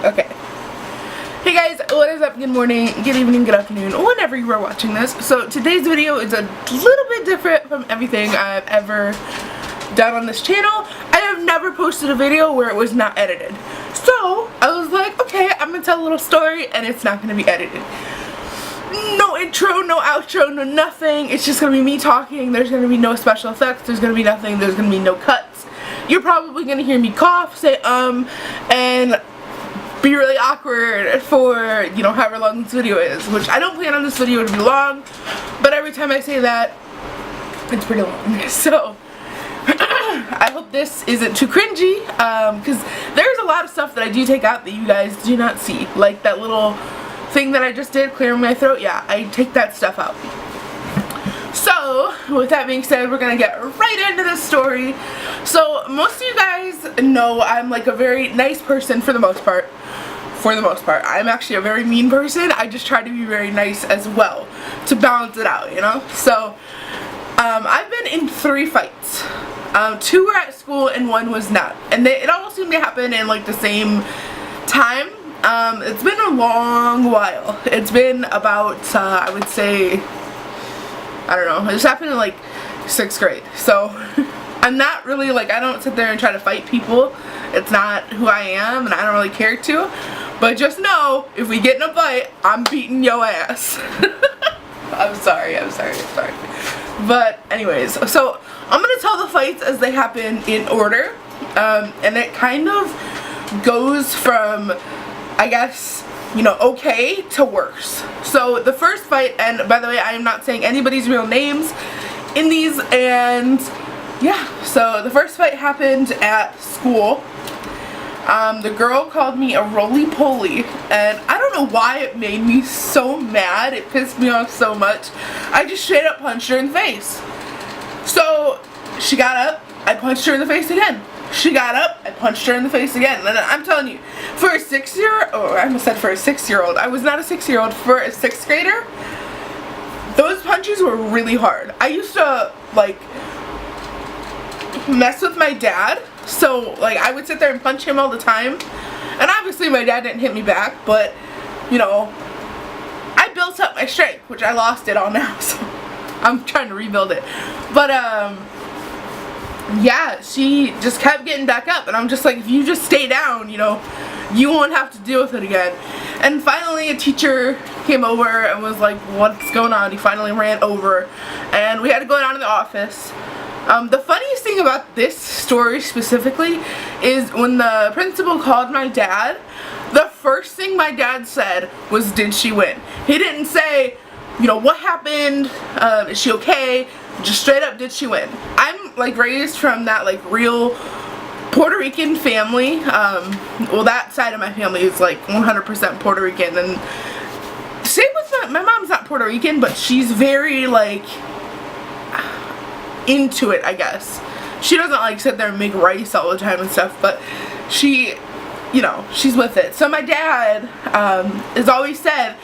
Okay. Hey guys, what is up? Good morning, good evening, good afternoon, whenever you are watching this. So today's video is a little bit different from everything I've ever done on this channel. I have never posted a video where it was not edited. So I was like, okay, I'm gonna tell a little story and it's not gonna be edited. No intro, no outro, no nothing. It's just gonna be me talking. There's gonna be no special effects. There's gonna be nothing. There's gonna be no cuts. You're probably gonna hear me cough, say and be really awkward for, you know, however long this video is, which I don't plan on this video to be long, but every time I say that, it's pretty long. So I hope this isn't too cringy, because there's a lot of stuff that I do take out that you guys do not see, like that little thing that I just did, clearing my throat. Yeah, I take that stuff out. So with that being said, we're gonna get right into this story. So most of you guys know I'm like a very nice person for the most part. I'm actually a very mean person. I just try to be very nice as well to balance it out, you know. So I've been in 3 fights. 2 were at school and 1 was not, and it all seemed to happen in like the same time. It's been a long while. It's been about I would say, I don't know, it just happened in like 6th grade. So I'm not really like, I don't sit there and try to fight people. It's not who I am, and I don't really care to. But just know, if we get in a fight, I'm beating your ass. I'm sorry. But anyways, so I'm gonna tell the fights as they happen in order. And it kind of goes from, I guess, you know, okay to worse. So the first fight, and by the way, I am not saying anybody's real names in these, and yeah, so the first fight happened at school. The girl called me a roly-poly, and I don't know why it made me so mad. It pissed me off so much. I just straight up punched her in the face. So she got up, I punched her in the face again. She got up, I punched her in the face again. And I'm telling you, for a 6-year-old, oh, I almost said for a 6-year-old. I was not a 6-year-old. For a 6th grader, those punches were really hard. I used to, like, mess with my dad. So, like, I would sit there and punch him all the time. And obviously my dad didn't hit me back, but, you know, I built up my strength, which I lost it all now. So I'm trying to rebuild it. But, yeah, she just kept getting back up, and I'm just like, if you just stay down, you know, you won't have to deal with it again. And finally a teacher came over and was like, what's going on? He finally ran over, and we had to go down to the office. The funniest thing about this story specifically is when the principal called my dad, the first thing my dad said was, did she win? He didn't say, you know, what happened, is she okay? Just straight up, did she win? I'm like raised from that like real Puerto Rican family. Well, that side of my family is like 100% Puerto Rican, and same with my mom's not Puerto Rican, but she's very like into it, I guess. She doesn't like sit there and make rice all the time and stuff, but she, you know, she's with it. So my dad has always said,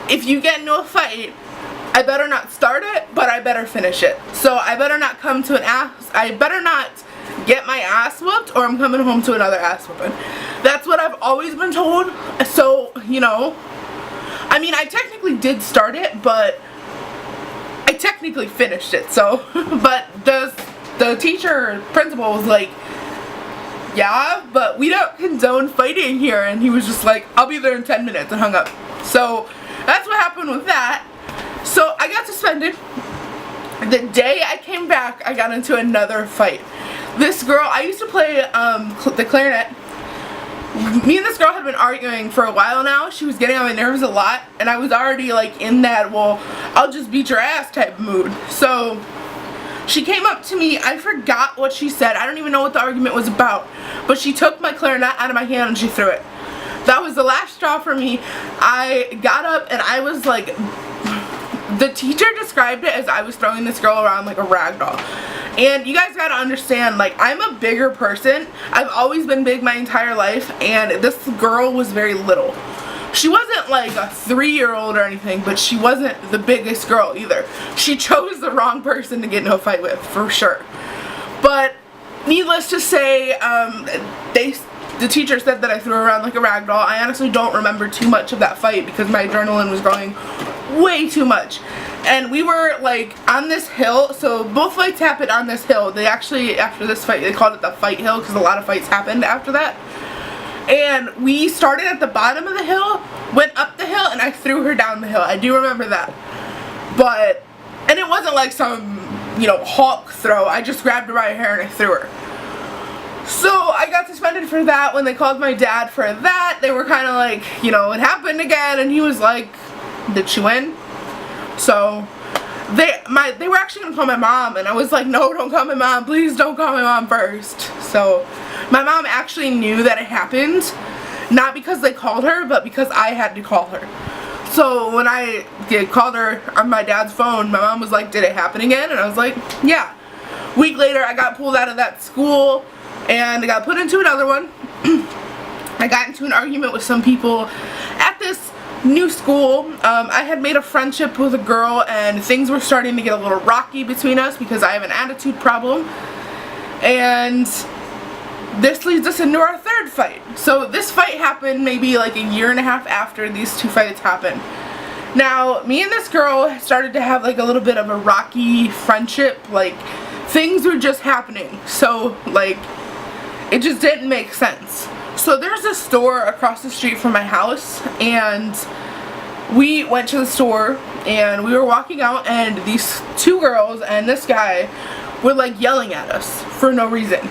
if you get into a fight, I better not start it, but I better finish it. So I better not come to I better not get my ass whooped, or I'm coming home to another ass whooping. That's what I've always been told. So, you know, I mean, I technically did start it, but I technically finished it. So, but the teacher, principal was like, yeah, but we don't condone fighting here. And he was just like, I'll be there in 10 minutes, and hung up. So that's what happened with that. So I got suspended. The day I came back, I got into another fight. This girl, I used to play the clarinet. Me and this girl had been arguing for a while now. She was getting on my nerves a lot, and I was already like in that, well, I'll just beat your ass type of mood. So she came up to me. I forgot what she said. I don't even know what the argument was about, but she took my clarinet out of my hand and she threw it. That was the last straw for me. I got up and I was like, the teacher described it as I was throwing this girl around like a rag doll. And you guys gotta understand, like, I'm a bigger person. I've always been big my entire life, and this girl was very little. She wasn't like a 3-year-old or anything, but she wasn't the biggest girl either. She chose the wrong person to get into a fight with, for sure. But needless to say, the teacher said that I threw her around like a rag doll. I honestly don't remember too much of that fight because my adrenaline was going way too much. And we were like on this hill, so both fights happened on this hill. They actually, after this fight, they called it the fight hill because a lot of fights happened after that. And we started at the bottom of the hill, went up the hill, and I threw her down the hill. I do remember that. But, and it wasn't like some, you know, Hulk throw. I just grabbed her by her hair and I threw her. So I got suspended for that. When they called my dad for that, they were kind of like, you know, it happened again, and he was like, did she win? So they were actually gonna call my mom, and I was like, no, don't call my mom, please don't call my mom first. So my mom actually knew that it happened, not because they called her, but because I had to call her. So when I called her on my dad's phone, my mom was like, did it happen again? And I was like, yeah. A week later, I got pulled out of that school and I got put into another one. I got into an argument with some people at this new school. I had made a friendship with a girl and things were starting to get a little rocky between us because I have an attitude problem. And this leads us into our third fight. So this fight happened maybe like a year and a half after these two fights happened. Now, me and this girl started to have like a little bit of a rocky friendship. Like, things were just happening. So, like, it just didn't make sense. So there's a store across the street from my house, and we went to the store and we were walking out, and these two girls and this guy were like yelling at us for no reason.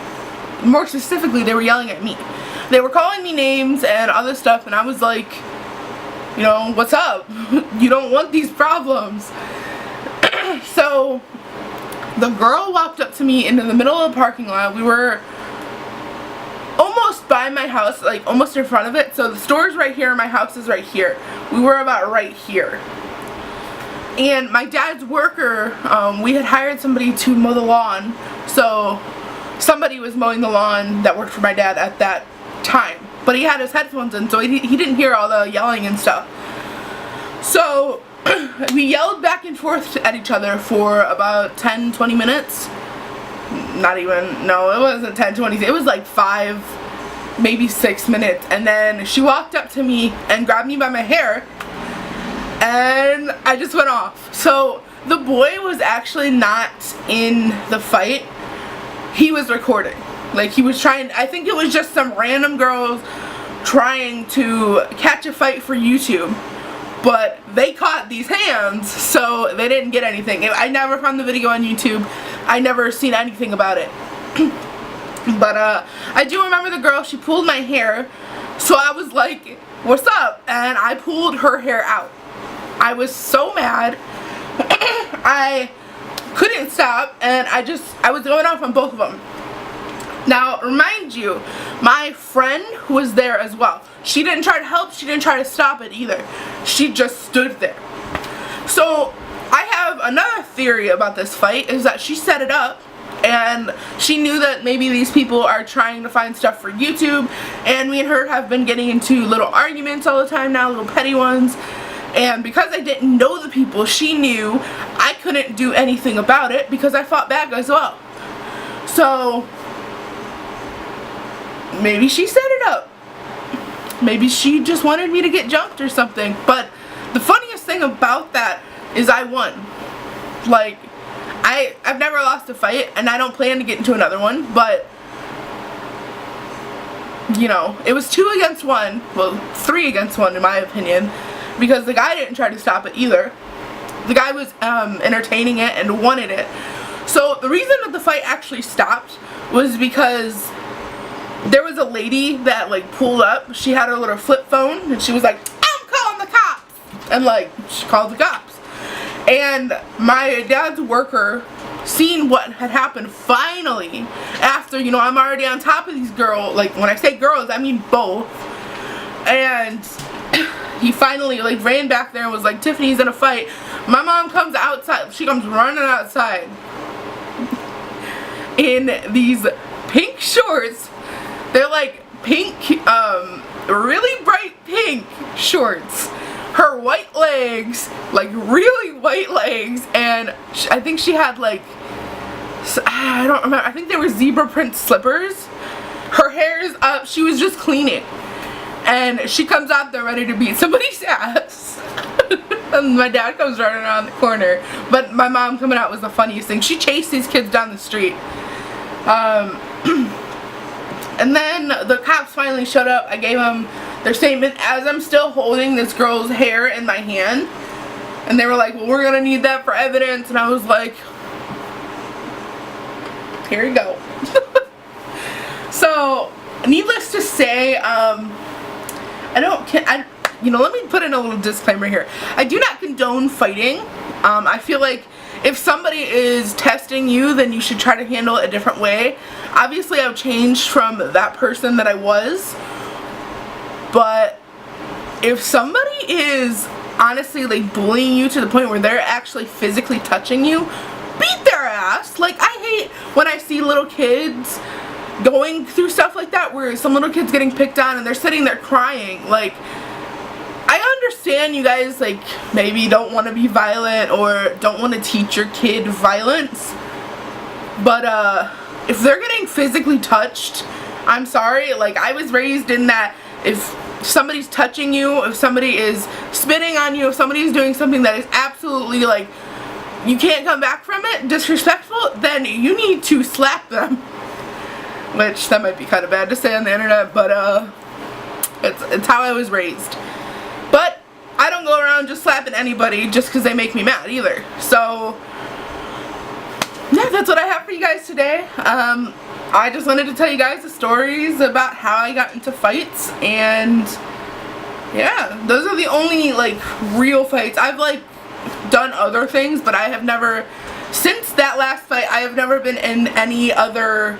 More specifically, they were yelling at me. They were calling me names and other stuff, and I was like, you know, what's up? You don't want these problems. So the girl walked up to me into the middle of the parking lot. We were almost by my house, like almost in front of it. So the store's right here, my house is right here. We were about right here. And my dad's worker, we had hired somebody to mow the lawn. So somebody was mowing the lawn that worked for my dad at that time. But he had his headphones in, so he didn't hear all the yelling and stuff. So we yelled back and forth at each other for about 10-20 minutes. Not even, no, it wasn't 10-20, it was like 5, maybe 6 minutes. And then she walked up to me and grabbed me by my hair, and I just went off. So the boy was actually not in the fight. He was recording. Like, he was trying, I think it was just some random girls trying to catch a fight for YouTube. But they caught these hands, so they didn't get anything. I never found the video on YouTube. I never seen anything about it. But I do remember the girl, she pulled my hair. So I was like, what's up? And I pulled her hair out. I was so mad. I couldn't stop, and I was going off on both of them. Now, remind you, my friend was there as well. She didn't try to help, she didn't try to stop it either. She just stood there. So, I have another theory about this fight, is that she set it up, and she knew that maybe these people are trying to find stuff for YouTube, and me and her have been getting into little arguments all the time now, little petty ones. And because I didn't know the people, she knew I couldn't do anything about it because I fought back as well. So maybe she set it up. Maybe she just wanted me to get jumped or something. But the funniest thing about that is I won. Like, I've never lost a fight, and I don't plan to get into another one, but you know, it was 2 against 1, well, 3 against 1 in my opinion, because the guy didn't try to stop it either. The guy was entertaining it and wanted it. So the reason that the fight actually stopped was because there was a lady that like pulled up. She had her little flip phone and she was like, I'm calling the cops, and like she called the cops. And my dad's worker seen what had happened finally, after, you know, I'm already on top of these girls. Like, when I say girls, I mean both. And he finally like ran back there and was like, Tiffany's in a fight. My mom comes outside, she comes running outside in these pink shorts. They're like pink, really bright pink shorts. Her white legs, like really white legs, and I think she had like, I don't remember, I think they were zebra print slippers. her hair is up, she was just cleaning, and she comes out there ready to beat somebody's ass. And my dad comes running around the corner, but my mom coming out was the funniest thing. She chased these kids down the street. And then the cops finally showed up. I gave them their statement as I'm still holding this girl's hair in my hand. And they were like, well, we're going to need that for evidence. And I was like, here you go. So, needless to say, you know, let me put in a little disclaimer here. I do not condone fighting. I feel like if somebody is testing you, then you should try to handle it a different way. Obviously, I've changed from that person that I was. But if somebody is honestly like bullying you to the point where they're actually physically touching you, beat their ass. Like, I hate when I see little kids going through stuff like that where some little kid's getting picked on and they're sitting there crying. Like, I understand you guys, like, maybe don't want to be violent or don't want to teach your kid violence, but if they're getting physically touched, I'm sorry. Like, I was raised in that if somebody's touching you, if somebody is spitting on you, if somebody's doing something that is absolutely, like, you can't come back from it, disrespectful, then you need to slap them. Which, that might be kind of bad to say on the internet, but it's how I was raised. But I don't go around just slapping anybody just because they make me mad either. So, yeah, that's what I have for you guys today. I just wanted to tell you guys the stories about how I got into fights, and yeah, those are the only, like, real fights. I've, like, done other things, but I have never, since that last fight, I have never been in any other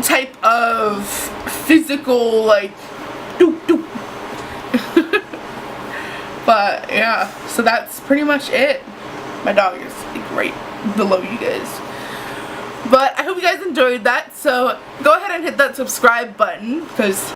type of physical, like, doop doop. But yeah, so that's pretty much it. My dog is like right below you guys. But I hope you guys enjoyed that, so go ahead and hit that subscribe button, because